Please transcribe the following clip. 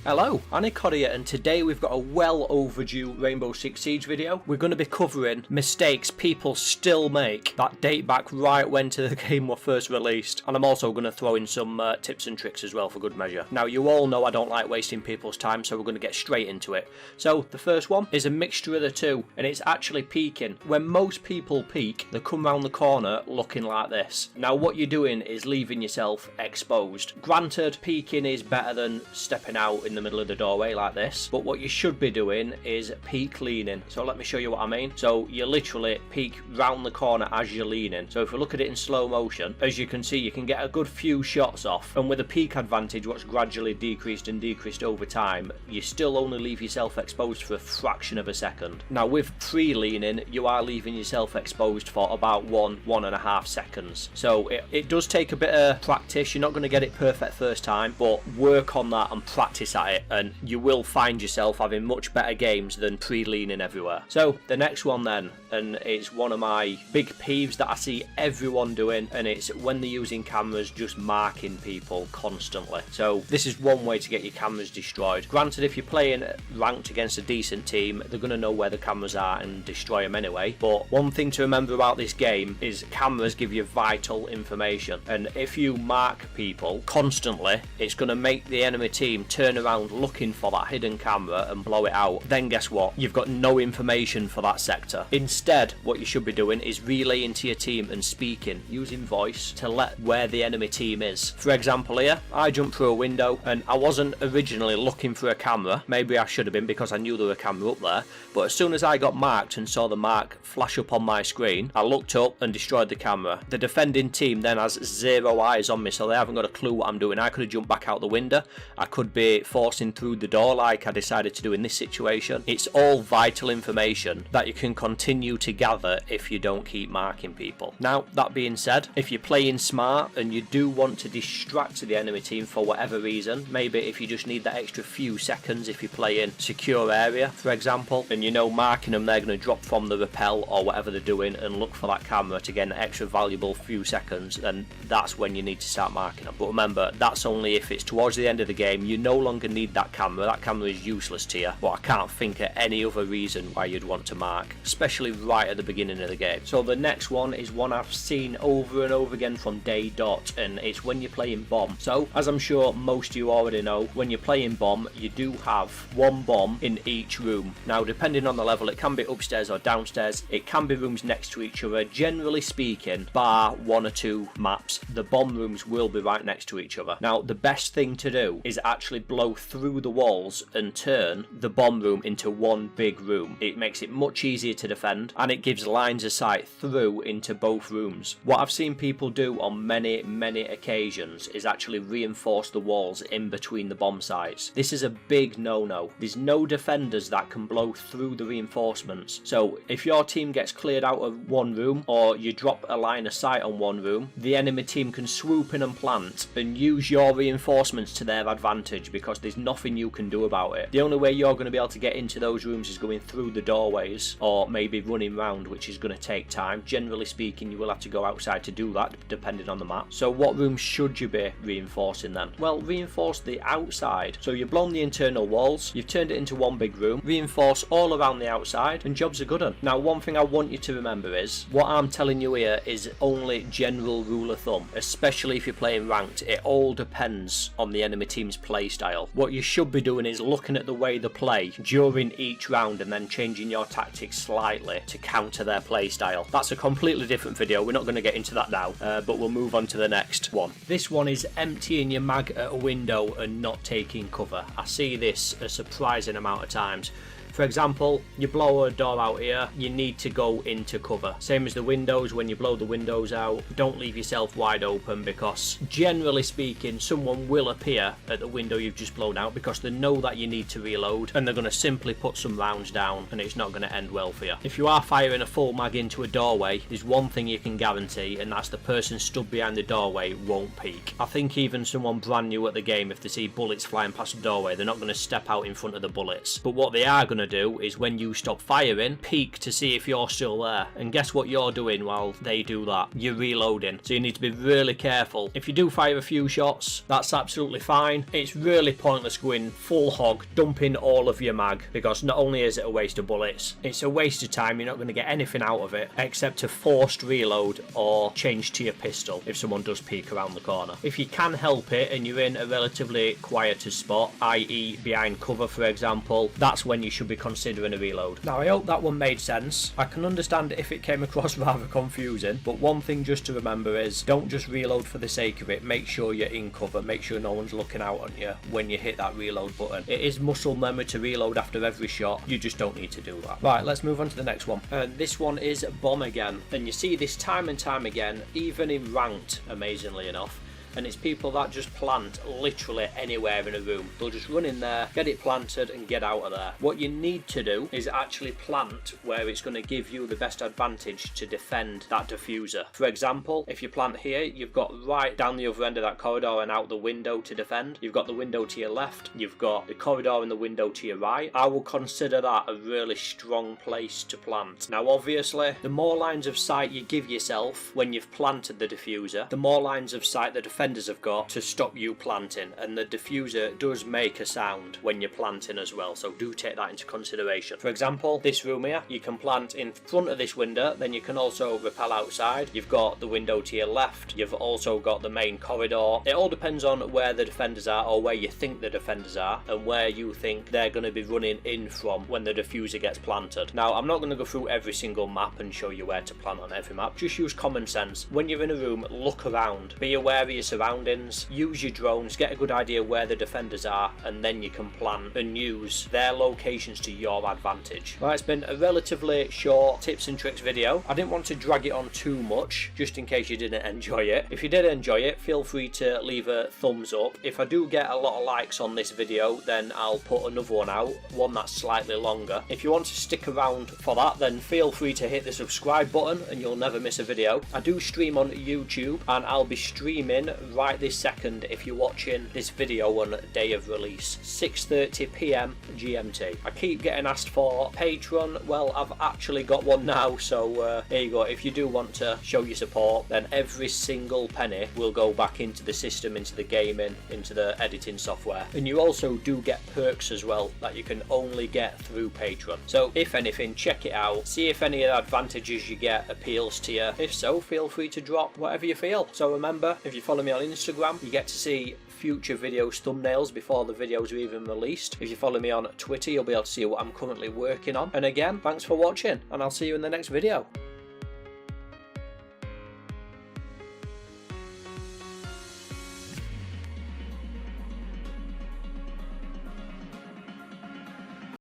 Hello, Anicod here, and today we've got a well overdue Rainbow Six Siege video. We're going to be covering mistakes people still make that date back right when the game was first released, and I'm also going to throw in some tips and tricks as well for good measure. Now, you all know I don't like wasting people's time, so we're going to get straight into it. So the first one is a mixture of the two, and it's actually peeking. When most people peek, they come round the corner looking like this. Now, what you're doing is leaving yourself exposed. Granted, peeking is better than stepping out in the middle of the doorway like this, but what you should be doing is peek leaning. So let me show you what I mean. So you literally peek round the corner as you're leaning. So if we look at it in slow motion, as you can see, you can get a good few shots off, and with a peek advantage what's gradually decreased and decreased over time, you still only leave yourself exposed for a fraction of a second. Now with pre-leaning, you are leaving yourself exposed for about 1.5 seconds. So it does take a bit of practice. You're not going to get it perfect first time, but work on that and practice at it, and you will find yourself having much better games than pre-leaning everywhere. So the next one then, and it's one of my big peeves that I see everyone doing, and it's when they're using cameras just marking people constantly. So this is one way to get your cameras destroyed. Granted, if you're playing ranked against a decent team, they're going to know where the cameras are and destroy them anyway. But one thing to remember about this game is cameras give you vital information, and if you mark people constantly, it's going to make the enemy team turn around looking for that hidden camera and blow it out. Then guess what? You've got no information for that sector. Instead, what you should be doing is relaying to your team and speaking, using voice to let where the enemy team is. For example here, I jumped through a window and I wasn't originally looking for a camera. Maybe I should have been because I knew there was a camera up there, but as soon as I got marked and saw the mark flash up on my screen, I looked up and destroyed the camera. The defending team then has zero eyes on me, so they haven't got a clue what I'm doing. I could have jumped back out the window. I could be forcing through the door like I decided to do in this situation. It's all vital information that you can continue to gather if you don't keep marking people. Now, that being said, if you're playing smart and you do want to distract the enemy team for whatever reason, maybe if you just need that extra few seconds, if you're playing secure area, for example, and you know marking them, they're going to drop from the rappel or whatever they're doing and look for that camera to get an extra valuable few seconds, then that's when you need to start marking them. But remember, that's only if it's towards the end of the game. You no longer need that camera. That camera is useless to you, but I can't think of any other reason why you'd want to mark, especially right at the beginning of the game. So the next one is one I've seen over and over again from day dot, and it's when you're playing bomb. So as I'm sure most of you already know, when you're playing bomb, you do have one bomb in each room. Now depending on the level, it can be upstairs or downstairs, it can be rooms next to each other. Generally speaking, bar one or two maps, the bomb rooms will be right next to each other. Now the best thing to do is actually blow through the walls and turn the bomb room into one big room. It makes it much easier to defend, and it gives lines of sight through into both rooms. What I've seen people do on many occasions is actually reinforce the walls in between the bomb sites. This is a big no-no. There's no defenders that can blow through the reinforcements. So if your team gets cleared out of one room, or you drop a line of sight on one room, the enemy team can swoop in and plant and use your reinforcements to their advantage, because there's nothing you can do about it. The only way you're going to be able to get into those rooms is going through the doorways, or maybe running round, which is going to take time. Generally speaking, you will have to go outside to do that, depending on the map. So what rooms should you be reinforcing then? Well, reinforce the outside. So you've blown the internal walls, you've turned it into one big room, reinforce all around the outside, and jobs are good on. Now, one thing I want you to remember is, what I'm telling you here is only general rule of thumb, especially if you're playing ranked. It all depends on the enemy team's play style. What you should be doing is looking at the way they play during each round and then changing your tactics slightly to counter their play style. That's a completely different video. We're not going to get into that now, but we'll move on to the next one. This one is emptying your mag at a window and not taking cover. I see this a surprising amount of times. For example, you blow a door out here, you need to go into cover. Same as the windows, when you blow the windows out, don't leave yourself wide open, because generally speaking, someone will appear at the window you've just blown out because they know that you need to reload, and they're going to simply put some rounds down, and it's not going to end well for you. If you are firing a full mag into a doorway, there's one thing you can guarantee, and that's the person stood behind the doorway won't peek. I think even someone brand new at the game, if they see bullets flying past the doorway, they're not going to step out in front of the bullets. But what they are going to do is when you stop firing, peek to see if you're still there. And guess what you're doing while they do that? You're reloading. So you need to be really careful. If you do fire a few shots, that's absolutely fine. It's really pointless going full hog, dumping all of your mag, because not only is it a waste of bullets, it's a waste of time. You're not going to get anything out of it except to forced reload or change to your pistol if someone does peek around the corner. If you can help it and you're in a relatively quieter spot, i.e. behind cover for example, that's when you should be considering a reload. Now I hope that one made sense. I can understand if it came across rather confusing, but one thing just to remember is don't just reload for the sake of it. Make sure you're in cover, make sure no one's looking out on you when you hit that reload button. It is muscle memory to reload after every shot, you just don't need to do that. Right, let's move on to the next one. This one is bomb again, and you see this time and time again, even in ranked, amazingly enough. And it's people that just plant literally anywhere in a room. They'll just run in there, get it planted and get out of there. What you need to do is actually plant where it's going to give you the best advantage to defend that diffuser. For example, if you plant here, you've got right down the other end of that corridor and out the window to defend. You've got the window to your left, you've got the corridor and the window to your right. I will consider that a really strong place to plant. Now obviously, the more lines of sight you give yourself when you've planted the diffuser, the more lines of sight the defenders have got to stop you planting, and the diffuser does make a sound when you're planting as well, so do take that into consideration. For example, this room here, you can plant in front of this window, then you can also rappel outside. You've got the window to your left, you've also got the main corridor. It all depends on where the defenders are, or where you think the defenders are, and where you think they're going to be running in from when the diffuser gets planted. Now I'm not going to go through every single map and show you where to plant on every map, just use common sense. When you're in a room, look around, be aware of your surroundings, use your drones, get a good idea where the defenders are, and then you can plan and use their locations to your advantage. Right, it's been a relatively short tips and tricks video. I didn't want to drag it on too much, just in case you didn't enjoy it. If you did enjoy it, feel free to leave a thumbs up. If I do get a lot of likes on this video, then I'll put another one out, one that's slightly longer. If you want to stick around for that, then feel free to hit the subscribe button and you'll never miss a video. I do stream on YouTube, and I'll be streaming right this second if you're watching this video on day of release, 6:30 PM GMT. I keep getting asked for Patreon. Well, I've actually got one now, so there you go. If you do want to show your support, then every single penny will go back into the system, into the gaming, into the editing software. And you also do get perks as well that you can only get through Patreon. So if anything, check it out, see if any of the advantages you get appeals to you. If so, feel free to drop whatever you feel. So remember, if you follow me on Instagram, you get to see future videos thumbnails before the videos are even released. If you follow me on Twitter, you'll be able to see what I'm currently working on. And again, thanks for watching, and I'll see you in the next video.